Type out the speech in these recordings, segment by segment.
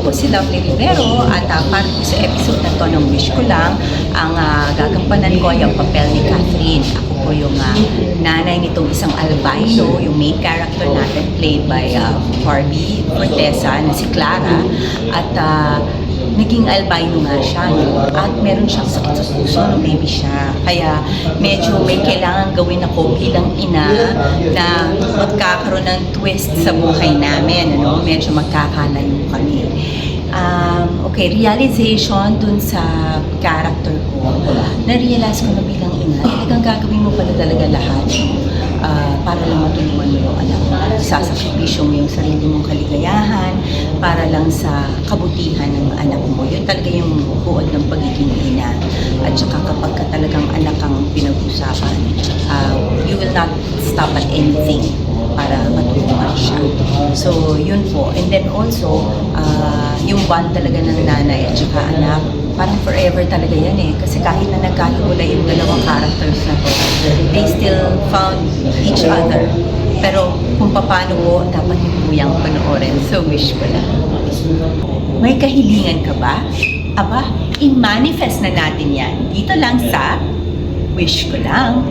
po si Lovely Rivero at para po sa episode na to ng Wish Ko Lang, ang gagampanan ko ay ang papel ni Catherine. Ako po yung nanay nitong isang albino, yung main character natin played by Barbie Fortesa na si Clara. At naging albino nga siya, no? At meron siyang sakit sa puso nung baby siya. Kaya medyo may kailangan gawin ako bilang ina na magkakaroon ng twist sa buhay namin. Ano? Medyo magkakalayo kami. Okay, realization dun sa character ko. Na-realize ko na bilang ina, talagang gagawin mo pala talaga lahat. Para lang matulungan mo yung anak mo. Sasakripisyo mo yung sarili mong kaligayahan para lang sa kabutihan ng anak mo. Yun talaga yung buod ng pagiging ina. At saka kapag ka talagang anak ang pinag-usapan, you will not stop at anything para matulungan siya. So, yun po. And then also, yung bond talaga ng nanay at saka anak, parang forever talaga yan eh. Kasi kahit na nagkahiwalay yung dalawang characters na to, they still found each other. Pero kung paano po, dapat yung puyang panoorin. So, wish ko lang. May kahilingan ka ba? Aba, i-manifest na natin yan. Dito lang sa Wish Ko Lang.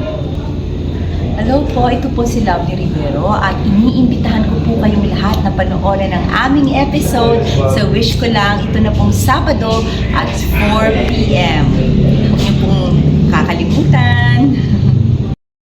Hello po, ito po si Lovely Rivero at iniimbitahan ko po kayong lahat na panoorin ang aming episode sa Wish Ko Lang. Ito na pong Sabado at 4 p.m. Huwag niyo pong kakalimutan.